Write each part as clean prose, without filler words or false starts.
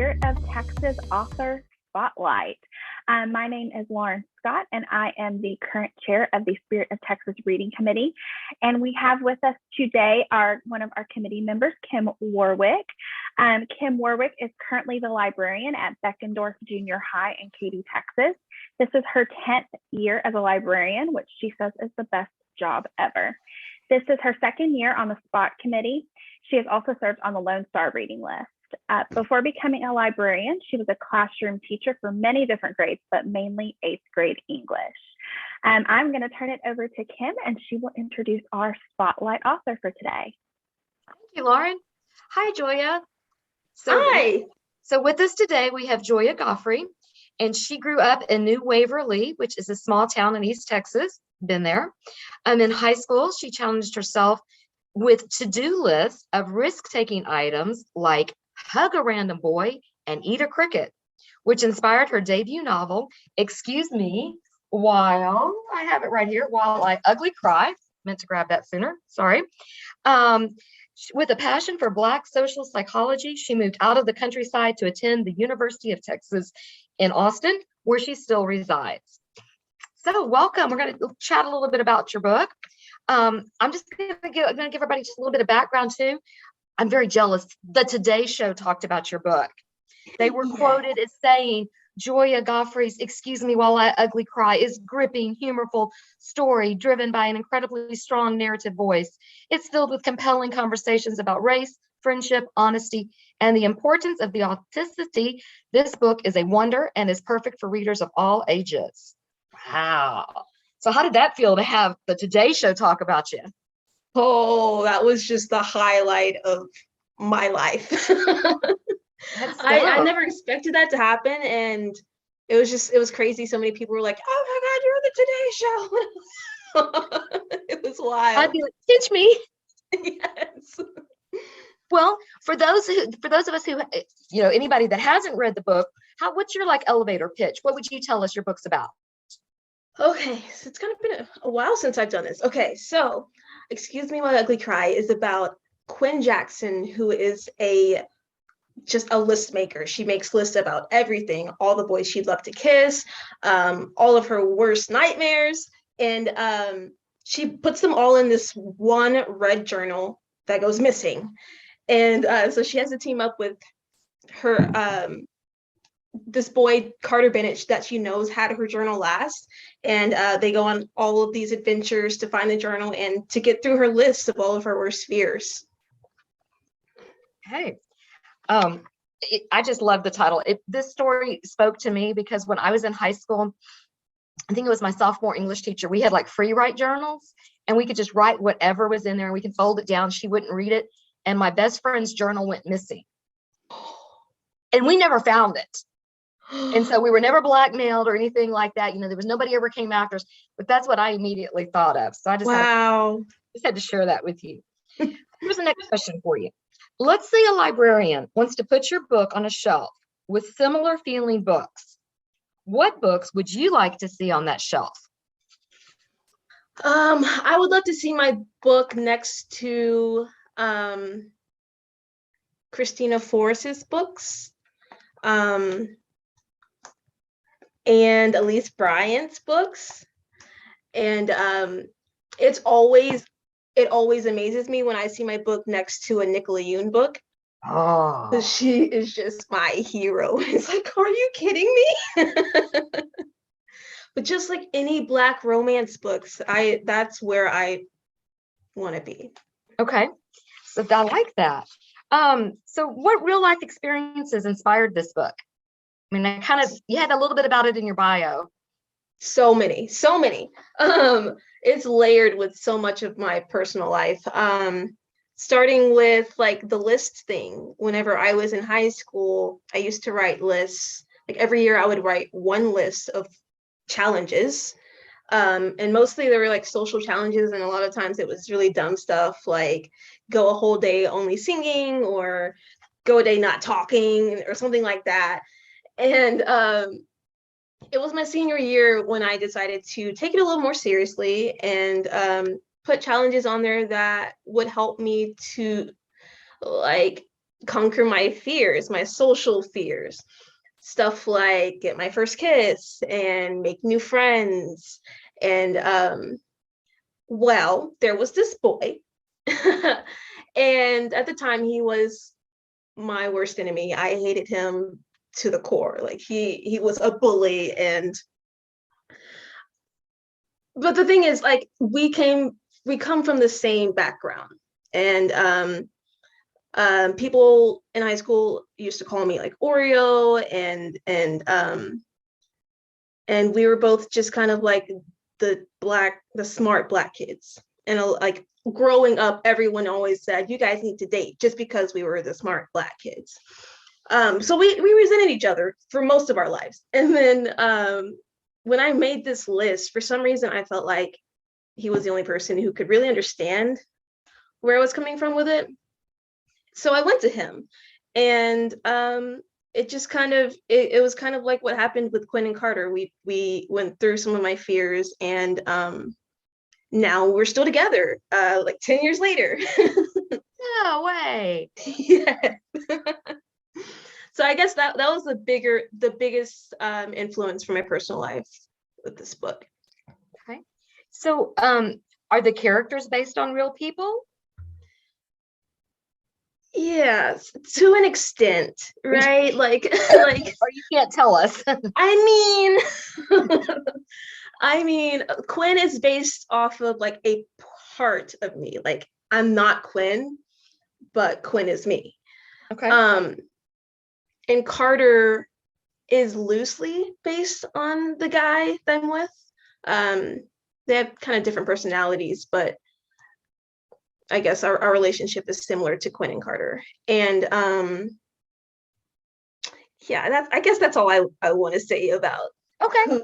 Spirit of Texas Author Spotlight. My name is Lauren Scott, and I am the current chair of the Spirit of Texas Reading Committee. And we have with us today one of our committee members, Kim Warwick. Kim Warwick is currently the librarian at Beckendorf Junior High in Katy, Texas. This is her 10th year as a librarian, which she says is the best job ever. This is her second year on the SPOT committee. She has also served on the Lone Star reading list. Before becoming a librarian, she was a classroom teacher for many different grades, but mainly 8th grade English. I'm going to turn it over to Kim, and she will introduce our Spotlight author for today. Thank you, Lauren. Hi, Joya. Hi. So with us today, we have Joya Goffney, and she grew up in New Waverly, which is a small town in East Texas. Been there. In high school, she challenged herself with to-do lists of risk-taking items like hug a random boy and eat a cricket, which inspired her debut novel, Excuse Me, While I have it right here, While I Ugly Cry. Meant to grab that sooner, sorry. With a passion for Black social psychology, she moved out of the countryside to attend the University of Texas in Austin, where she still resides. So welcome. We're going to chat a little bit about your book. I'm going to give everybody just a little bit of background too. I'm very jealous. The Today Show talked about your book. They were quoted as saying, Joya Goffney's Excuse Me While I Ugly Cry is gripping, humorful story driven by an incredibly strong narrative voice. It's filled with compelling conversations about race, friendship, honesty, and the importance of the authenticity. This book is a wonder and is perfect for readers of all ages. Wow. So how did that feel to have the Today Show talk about you? Oh, that was just the highlight of my life. I never expected that to happen, and it was crazy. So many people were like, "Oh my God, you're on the Today Show!" It was wild. I'd be like, "Teach me." Yes. Well, for those of us who, anybody that hasn't read the book, what's your elevator pitch? What would you tell us your book's about? Okay, so it's kind of been a while since I've done this. Okay, so Excuse Me While I Ugly Cry is about Quinn Jackson, who is just a list maker. She makes lists about everything, all the boys she'd love to kiss, all of her worst nightmares, and she puts them all in this one red journal that goes missing. And so she has to team up with her this boy, Carter Bennett, that she knows had her journal last. And they go on all of these adventures to find the journal and to get through her list of all of her worst fears. Hey, I just love the title. This story spoke to me because when I was in high school, I think it was my sophomore English teacher, we had free write journals, and we could just write whatever was in there and we could fold it down. She wouldn't read it. And my best friend's journal went missing. And we never found it. And so we were never blackmailed or anything like that. There was nobody ever came after us, but that's what I immediately thought of. So I just had to share that with you. Here's the next question for you. Let's say a librarian wants to put your book on a shelf with similar feeling books. What books would you like to see on that shelf? I would love to see my book next to Christina Forrest's books. And Elise Bryant's books. And it always amazes me when I see my book next to a Nicola Yoon book. Oh, she is just my hero. It's like, are you kidding me? But just like any Black romance books, that's where I want to be. Okay, so I like that. So what real life experiences inspired this book? I mean, you had a little bit about it in your bio. So many. It's layered with so much of my personal life. Starting with the list thing. Whenever I was in high school, I used to write lists. Every year I would write one list of challenges. And mostly they were social challenges. And a lot of times it was really dumb stuff, like go a whole day only singing or go a day not talking or something like that. And it was my senior year when I decided to take it a little more seriously and put challenges on there that would help me to conquer my fears, my social fears. Stuff like get my first kiss and make new friends. And well, there was this boy. And at the time he was my worst enemy. I hated him to the core. Like he was a bully. And but the thing is, like, we come from the same background. And people in high school used to call me like Oreo, and we were both just kind of like the smart black kids. And like growing up, everyone always said, you guys need to date, just because we were the smart black kids. So we resented each other for most of our lives. And then when I made this list, for some reason, I felt like he was the only person who could really understand where I was coming from with it. So I went to him, and it just kind of it was kind of like what happened with Quinn and Carter. We went through some of my fears, and now we're still together, like 10 years later. No way. Yeah. So I guess that was the biggest influence for my personal life with this book. Okay. So are the characters based on real people? Yes, to an extent, right? Like Or you can't tell us. I mean, I mean, Quinn is based off of like a part of me. Like I'm not Quinn, but Quinn is me. Okay. And Carter is loosely based on the guy that I'm with. They have kind of different personalities, but I guess our relationship is similar to Quinn and Carter. And yeah, I guess that's all I want to say about Okay.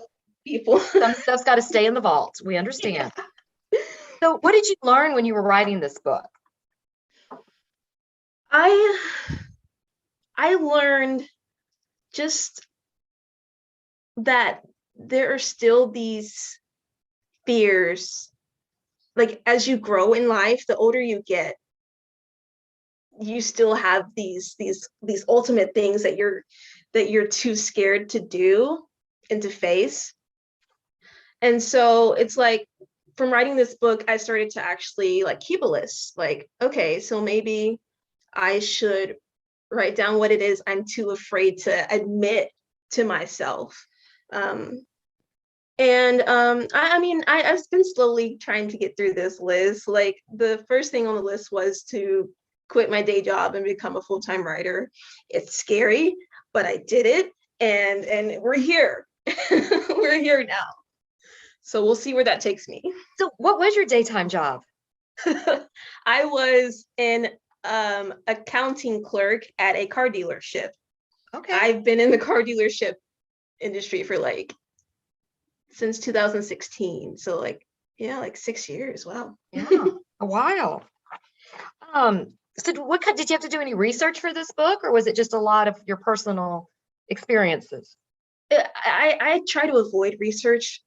people. Some stuff's got to stay in the vault. We understand. Yeah. So what did you learn when you were writing this book? I learned just that there are still these fears. Like as you grow in life, the older you get, you still have these ultimate things that you're too scared to do and to face. And so it's like, from writing this book, I started to actually like keep a list. Like, okay, so maybe I should write down what it is I'm too afraid to admit to myself. I mean, I've been slowly trying to get through this list. Like the first thing on the list was to quit my day job and become a full-time writer. It's scary, but I did it, and we're here. We're here now. So we'll see where that takes me. So what was your daytime job? I was an accounting clerk at a car dealership. Okay. I've been in the car dealership industry for like since 2016. So like, yeah, like 6 years. Wow. Yeah, a while. So did you have to do any research for this book, or was it just a lot of your personal experiences? I try to avoid research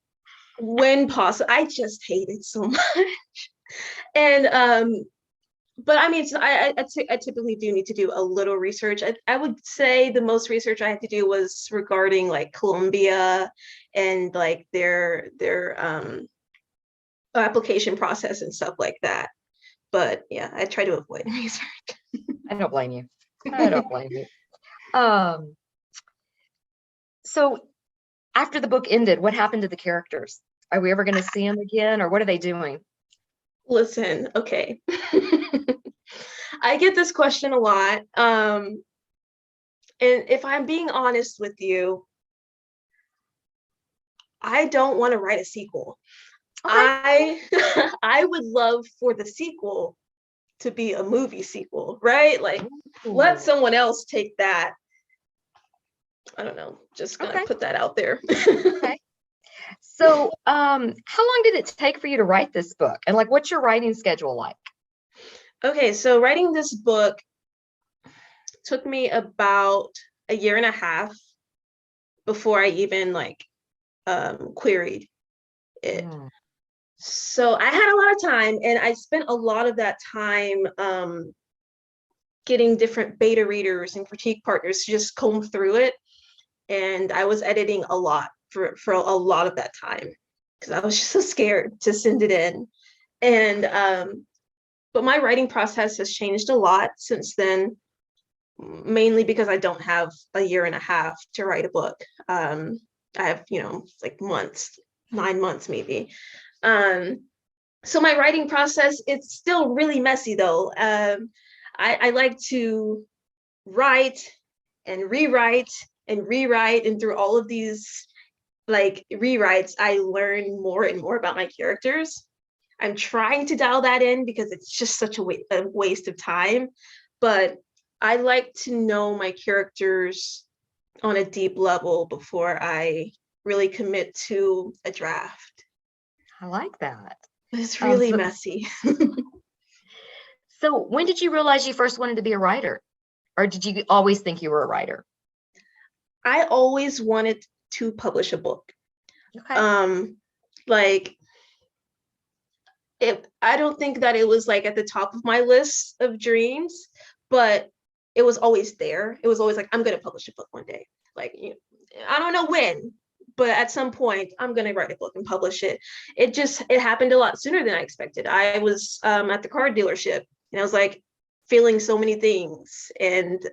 when possible. I just hate it so much. And but I mean, I typically do need to do a little research. I would say the most research I had to do was regarding like Colombia and like their application process and stuff like that. But yeah, I try to avoid research. I don't blame you. I don't blame you. So after the book ended, what happened to the characters? Are we ever going to see them again, or what are they doing? Listen, okay. I get this question a lot. And if I'm being honest with you, I don't want to write a sequel. Okay. I would love for the sequel to be a movie sequel, right? Like, let someone else take that. I don't know, just gonna put that out there. Okay. So how long did it take for you to write this book? And like, what's your writing schedule like? Okay, so writing this book took me about a year and a half before I even like queried it. So I had a lot of time, and I spent a lot of that time getting different beta readers and critique partners to just comb through it. And I was editing a lot for a lot of that time because I was just so scared to send it in. And but my writing process has changed a lot since then, mainly because I don't have a year and a half to write a book. I have, like months, 9 months maybe. So my writing process, it's still really messy though. I like to write and rewrite and rewrite, and through all of these like rewrites, I learn more and more about my characters. I'm trying to dial that in because it's just such a waste of time, but I like to know my characters on a deep level before I really commit to a draft. I like that. It's really so, messy. So when did you realize you first wanted to be a writer? Or did you always think you were a writer? I always wanted to publish a book. Okay. Like I don't think that it was like at the top of my list of dreams, but it was always there. It was always like, I'm going to publish a book one day. Like, I don't know when, but at some point I'm going to write a book and publish it. It happened a lot sooner than I expected. I was at the car dealership and I was like feeling so many things, and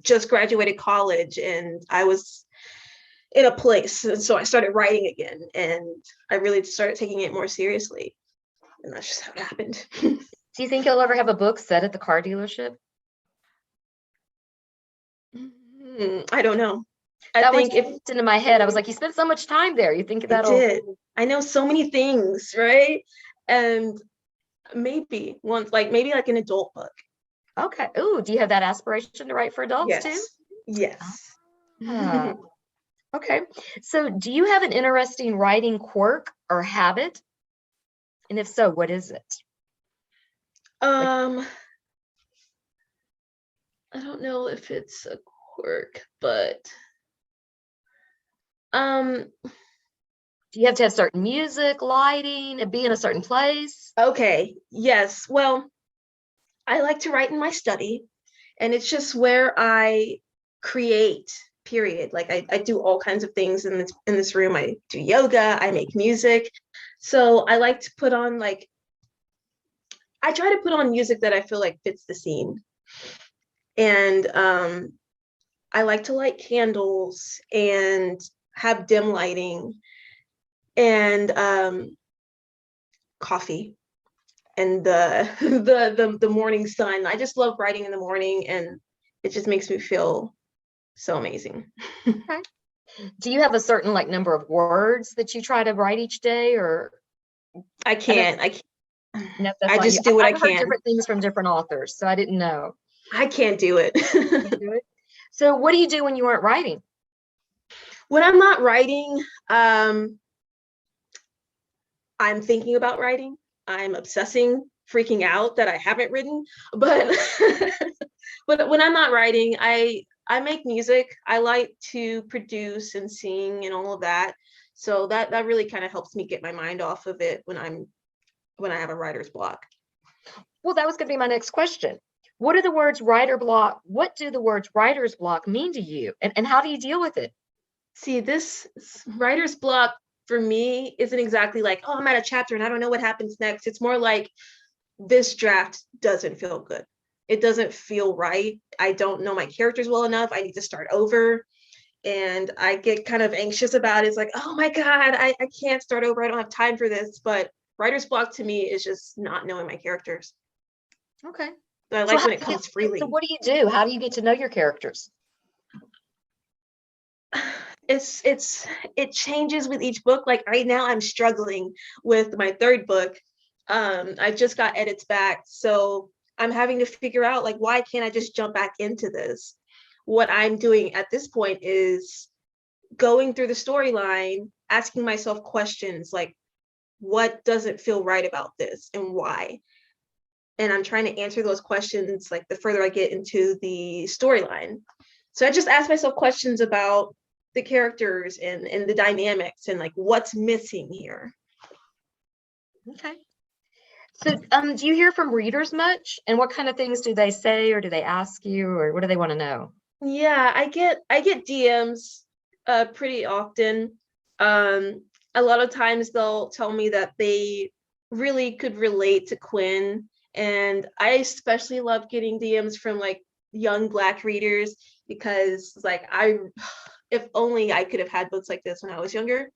just graduated college, and I was in a place. And so I started writing again, and I really started taking it more seriously. And that's just how it happened. Do you think you'll ever have a book set at the car dealership? I don't know. That think if it's into my head, I was like, you spent so much time there. You think that'll? I did. I know so many things, right? And maybe once, maybe like an adult book. Okay. Ooh, do you have that aspiration to write for adults too? Yes. Okay. So do you have an interesting writing quirk or habit? And if so, what is it? I don't know if it's a quirk, but do you have to have certain music, lighting, and be in a certain place? Okay. Yes. Well, I like to write in my study, and it's just where I create, period. Like I do all kinds of things in this room. I do yoga, I make music. So I like to put on I try to put on music that I feel like fits the scene. And I like to light candles and have dim lighting and coffee and the morning sun. I just love writing in the morning, and it just makes me feel so amazing. Okay. Do you have a certain number of words that you try to write each day, or? I can't. No, I just do what I can. I've heard different things from different authors, so I didn't know. I can't do it. Can't do it. So what do you do when you aren't writing? When I'm not writing, I'm thinking about writing. I'm obsessing, freaking out that I haven't written. But but when I'm not writing, I make music. I like to produce and sing and all of that. So that really kind of helps me get my mind off of it when I have a writer's block. Well, that was going to be my next question. What do the words writer's block mean to you? And how do you deal with it? See, this writer's block for me isn't exactly like, oh, I'm at a chapter and I don't know what happens next. It's more like, this draft doesn't feel good. It doesn't feel right. I don't know my characters well enough. I need to start over. And I get kind of anxious about it. It's like, oh my God, I can't start over. I don't have time for this. But writer's block to me is just not knowing my characters. Okay. So I like when it comes freely. So what do you do? How do you get to know your characters? It changes with each book. Like right now I'm struggling with my third book. I just got edits back. So I'm having to figure out why can't I just jump back into this? What I'm doing at this point is going through the storyline, asking myself questions like, what doesn't feel right about this and why? And I'm trying to answer those questions the further I get into the storyline. So I just ask myself questions about the characters and the dynamics and what's missing here. Okay. So, do you hear from readers much? And what kind of things do they say, or do they ask you, or what do they want to know? Yeah, I get DMs pretty often. A lot of times they'll tell me that they really could relate to Quinn, and I especially love getting DMs from like young Black readers because like I if only I could have had books like this when I was younger.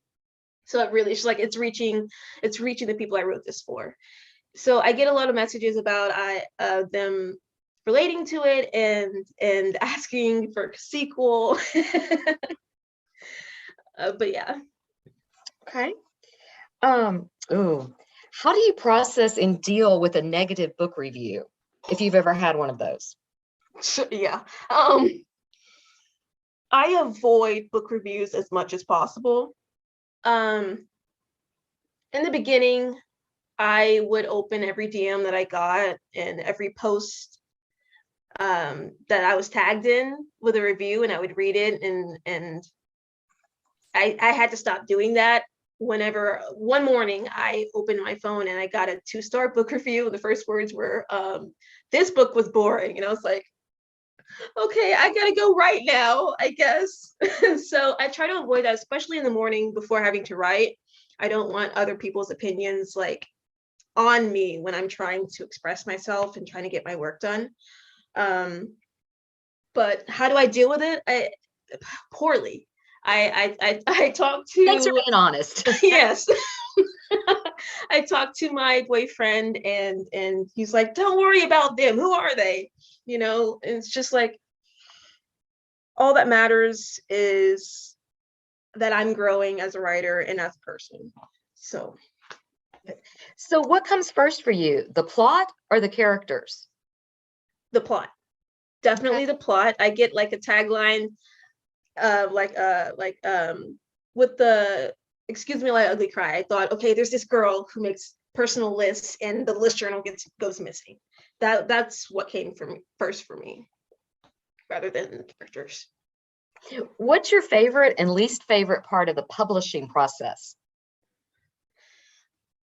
So it really, it's like it's reaching the people I wrote this for. So I get a lot of messages about them relating to it and asking for a sequel. But yeah. Okay. How do you process and deal with a negative book review, if you've ever had one of those? Yeah. I avoid book reviews as much as possible. Um, in the beginning, I would open every DM that I got and every post that I was tagged in with a review, and I would read it, and I had to stop doing that. Whenever one morning I opened my phone and I got a 2-star book review, the first words were, this book was boring. And I was like, okay, I gotta go right now, I guess. So I try to avoid that, especially in the morning before having to write. I don't want other people's opinions like on me when I'm trying to express myself and trying to get my work done. But how do I deal with it? Poorly. I talk Thanks for to being honest. yes. I talked to my boyfriend and he's like, don't worry about them. Who are they? And it's just like all that matters is that I'm growing as a writer and as a person. So So what comes first for you, the plot or the characters? the plot. Definitely the plot. I get like a tagline with the excuse me like ugly cry. I thought, okay, there's this girl who makes personal lists and the list journal goes missing. That's what came from first for me rather than the characters. What's your favorite and least favorite part of the publishing process?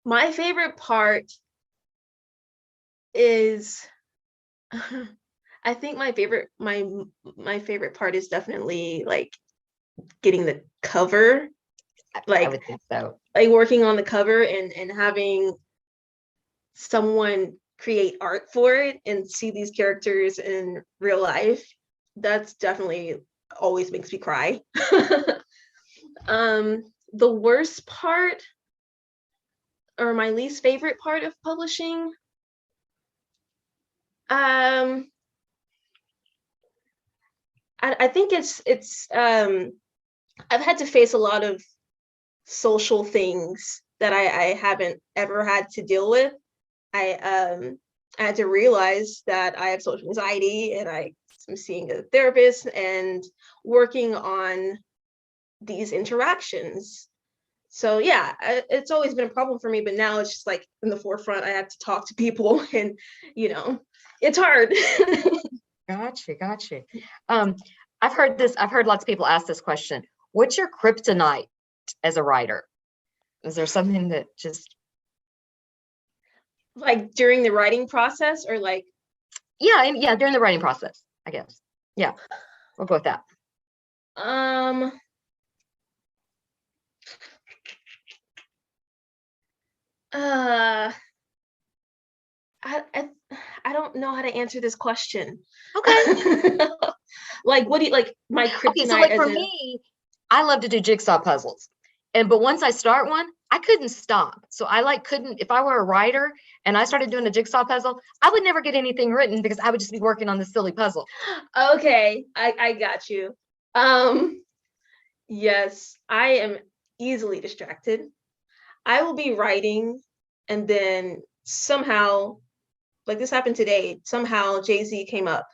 My favorite part is I think my favorite part is definitely like getting the cover, I would think so. like working on the cover and having someone create art for it and see these characters in real life. That's definitely always makes me cry. The worst part or my least favorite part of publishing, I think it's I've had to face a lot of social things that I haven't ever had to deal with. I had to realize that I have social anxiety and I'm seeing a therapist and working on these interactions. So yeah, it's always been a problem for me, but now it's just like in the forefront. I have to talk to people and it's hard. Gotcha. I've heard lots of people ask this question. What's your kryptonite as a writer? Is there something that just Like during the writing process or like yeah, during the writing process, I guess. Yeah, we'll go with that. I don't know how to answer this question. Okay. Like what do you like my kryptonite? Okay, so like for me, I love to do jigsaw puzzles. But once I start one, I couldn't stop. So I couldn't, if I were a writer and I started doing a jigsaw puzzle, I would never get anything written because I would just be working on this silly puzzle. Okay, I got you. Yes, I am easily distracted. I will be writing and then somehow, like this happened today, somehow Jay-Z came up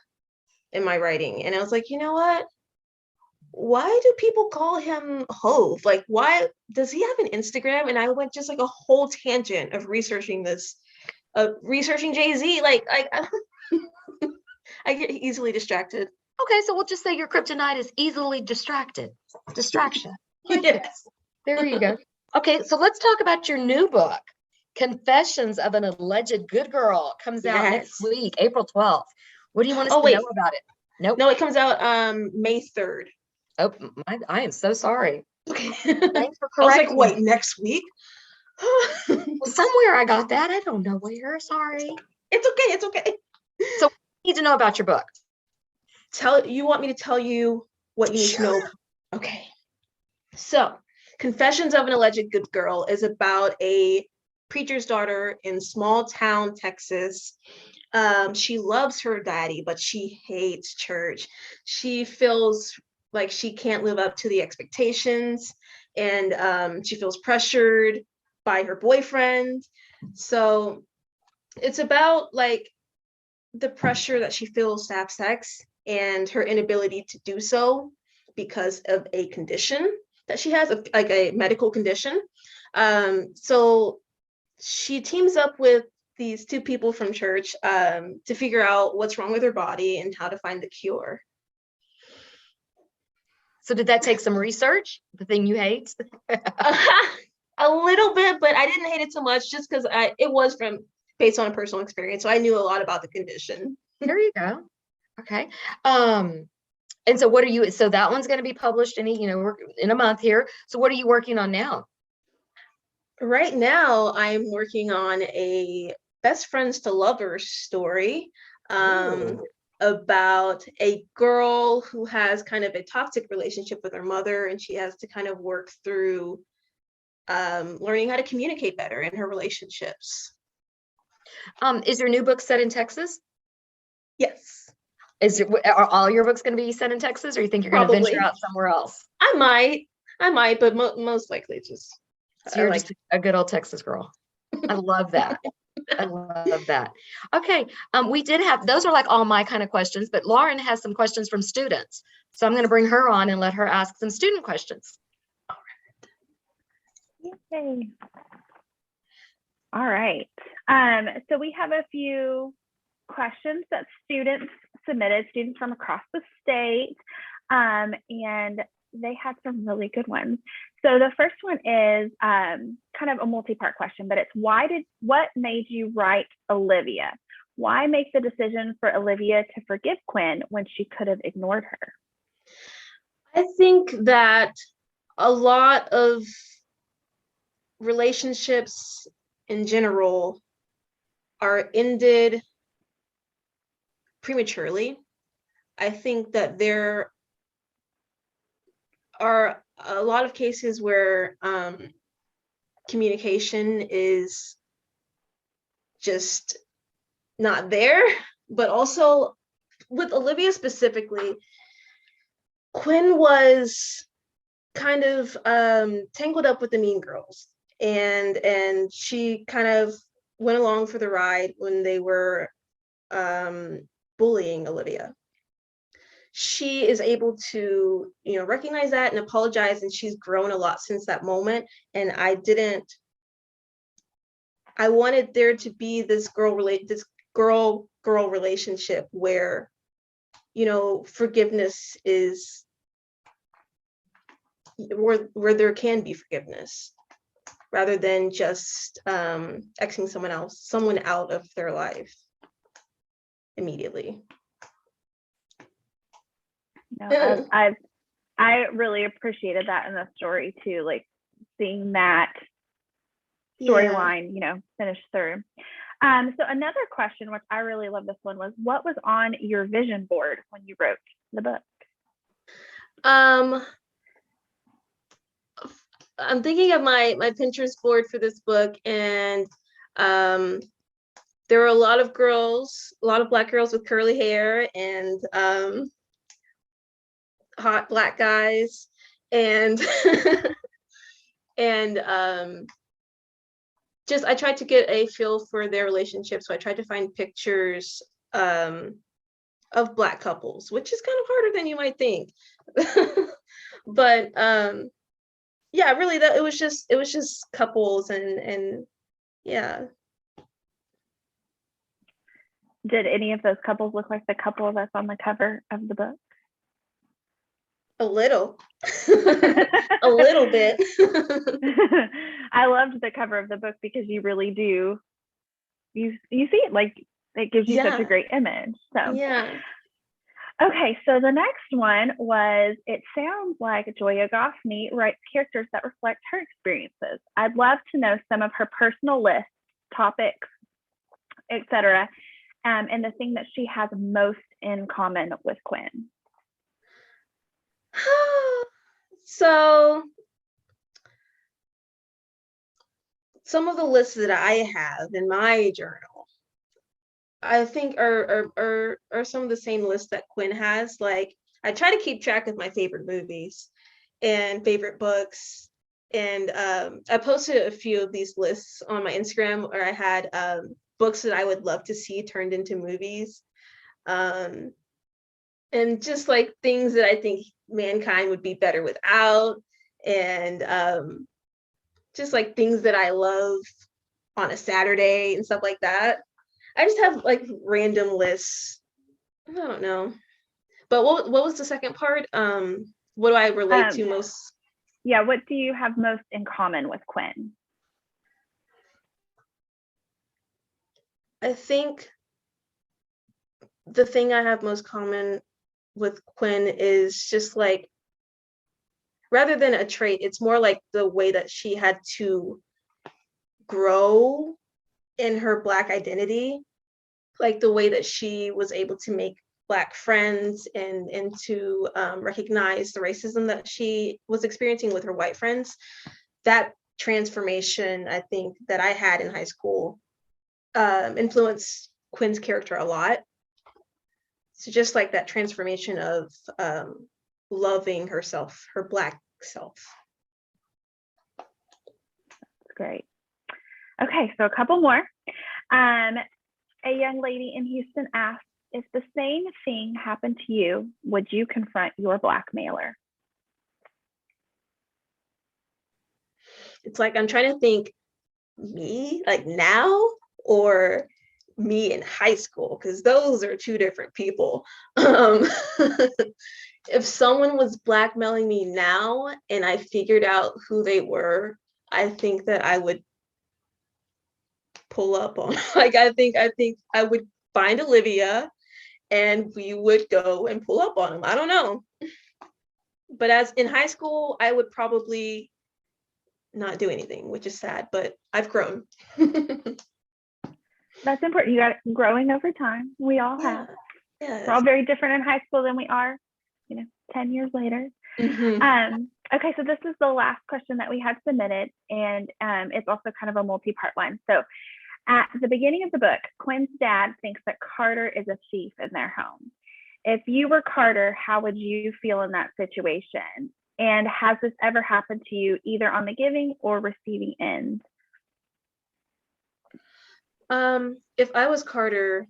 in my writing. And I was like, you know what? Why do people call him Hove? Like, why does he have an Instagram? And I went just like a whole tangent of researching this, researching Jay-Z. I get easily distracted. Okay, so we'll just say your kryptonite is easily distracted. Distraction. Yes. There you go. Okay, so let's talk about your new book. Confessions of an Alleged Good Girl comes out next Yes. week, April 12th. What do you want us Oh, to wait. know about it? Nope. No, it comes out May 3rd. Oh, I am so sorry. Okay. Thanks for I was like, correcting wait, me. next week? Well, somewhere I got that. I don't know where. Sorry. It's okay. It's okay. So, what do you need to know about your book? You want me to tell you what you need to know? Okay. So, Confessions of an Alleged Good Girl is about a preacher's daughter in small town Texas. She loves her daddy, but she hates church. She feels like she can't live up to the expectations, and she feels pressured by her boyfriend. So it's about like the pressure that she feels to have sex and her inability to do so because of a condition that she has, like a medical condition. So she teams up with these two people from church to figure out what's wrong with her body and how to find the cure. So, did that take some research? The thing you hate? A little bit, but I didn't hate it so much just because it was based on a personal experience. So I knew a lot about the condition. There you go. Okay. And so what are you, so that one's going to be published we're in a month here. So what are you working on now? Right now, I'm working on a best friends to lovers story about a girl who has kind of a toxic relationship with her mother, and she has to kind of work through learning how to communicate better in her relationships. Is your new book set in Texas? Yes. Are all your books going to be set in Texas, or you think you're going to venture out somewhere else? I might, but most likely just. So you're just a good old Texas girl. I love that. I love that. Okay. We did have, those are like all my kind of questions, but Lauren has some questions from students. So I'm going to bring her on and let her ask some student questions. Yay. All right. So we have a few questions that students submitted, students from across the state, and they had some really good ones. So the first one is kind of a multi-part question, but it's what made you write Olivia? Why make the decision for Olivia to forgive Quinn when she could have ignored her? I think that a lot of relationships in general are ended prematurely. I think that there are a lot of cases where communication is just not there, but also with Olivia specifically, Quinn was kind of tangled up with the mean girls, and she kind of went along for the ride when they were bullying Olivia. She is able to, recognize that and apologize, and she's grown a lot since that moment. And I wanted there to be this girl relationship where, forgiveness is where there can be forgiveness, rather than just Xing someone out of their life immediately. No, I really appreciated that in the story too, like seeing that storyline, finish through. So another question, which I really love this one, was what was on your vision board when you wrote the book? I'm thinking of my Pinterest board for this book, and there were a lot of Black girls with curly hair and hot Black guys, and and just I tried to get a feel for their relationship. So I tried to find pictures of Black couples, which is kind of harder than you might think. But yeah, really, it was just couples, and yeah. Did any of those couples look like the couple that's on the cover of the book? A little. A little bit. I loved the cover of the book because you really do, you see it, like it gives you such a Yeah. great image. So Yeah. okay, so the next one was, it sounds like Joya Goffney writes characters that reflect her experiences. I'd love to know some of her personal lists, topics, etc., and the thing that she has most in common with Quinn. So some of the lists that I have in my journal, I think are some of the same lists that Quinn has. Like, I try to keep track of my favorite movies and favorite books. And I posted a few of these lists on my Instagram where I had books that I would love to see turned into movies. And just like things that I think mankind would be better without. And just like things that I love on a Saturday and stuff like that. I just have like random lists. I don't know. But what was the second part? What do I relate to most? Yeah, what do you have most in common with Quinn? I think the thing I have most common with Quinn is just like, rather than a trait, it's more like the way that she had to grow in her Black identity, like the way that she was able to make Black friends and to recognize the racism that she was experiencing with her white friends. That transformation, I think, that I had in high school influenced Quinn's character a lot. So just like that transformation of loving herself, her Black self. That's great. Okay, so a couple more. A young lady in Houston asked, if the same thing happened to you, would you confront your blackmailer? It's like, I'm trying to think, me like now or me in high school, because those are two different people. If someone was blackmailing me now and I figured out who they were, I think that I would pull up on like I think I would find Olivia and we would go and pull up on him. I don't know. But as in high school, I would probably not do anything, which is sad, but I've grown. That's important. You got growing over time. We all have. Yes. We're all very different in high school than we are, 10 years later. Mm-hmm. Okay, so this is the last question that we had submitted, and it's also kind of a multi-part one. So at the beginning of the book, Quinn's dad thinks that Carter is a thief in their home. If you were Carter, how would you feel in that situation? And has this ever happened to you, either on the giving or receiving end? If I was Carter,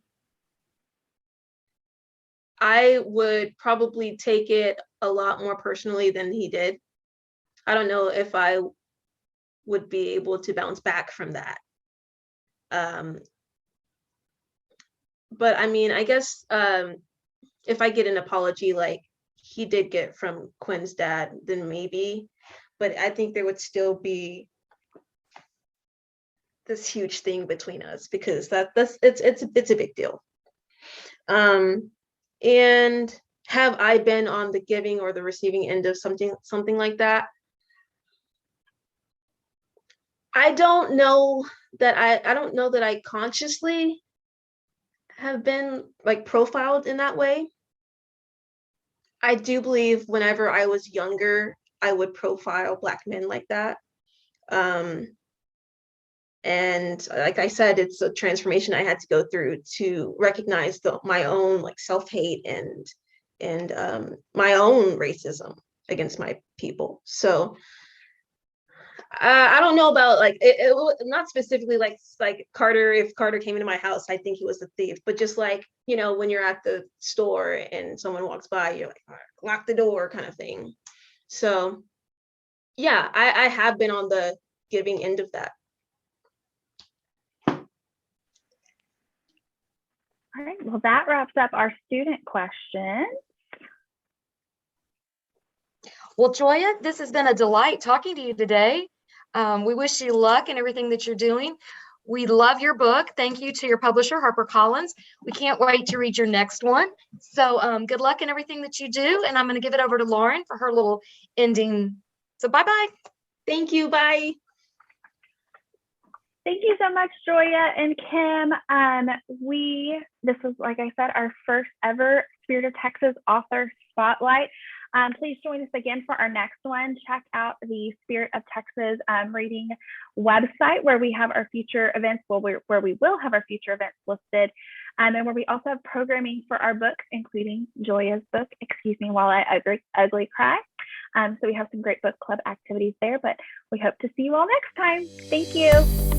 I would probably take it a lot more personally than he did. I don't know if I would be able to bounce back from that. But I mean, I guess if I get an apology like he did get from Quinn's dad, then maybe. But I think there would still be this huge thing between us because it's a big deal. And have I been on the giving or the receiving end of something like that? I don't know that I consciously have been like profiled in that way. I do believe whenever I was younger, I would profile Black men like that. And like I said, it's a transformation I had to go through to recognize my own like self-hate and my own racism against my people. So I don't know about like it not specifically like Carter. If Carter came into my house, I think he was a thief. But just like, when you're at the store and someone walks by, you're like, all right, lock the door kind of thing. So yeah, I have been on the giving end of that. All right, well, that wraps up our student questions. Well, Joya, this has been a delight talking to you today. We wish you luck in everything that you're doing. We love your book. Thank you to your publisher, HarperCollins. We can't wait to read your next one. So good luck in everything that you do. And I'm going to give it over to Lauren for her little ending. So bye-bye. Thank you. Bye. Thank you so much, Joya and Kim. This was, like I said, our first ever Spirit of Texas Author Spotlight. Please join us again for our next one. Check out the Spirit of Texas reading website where we have our future events, where we will have our future events listed, and where we also have programming for our books, including Joya's book, Excuse Me While I Ugly Cry. So we have some great book club activities there, but we hope to see you all next time. Thank you.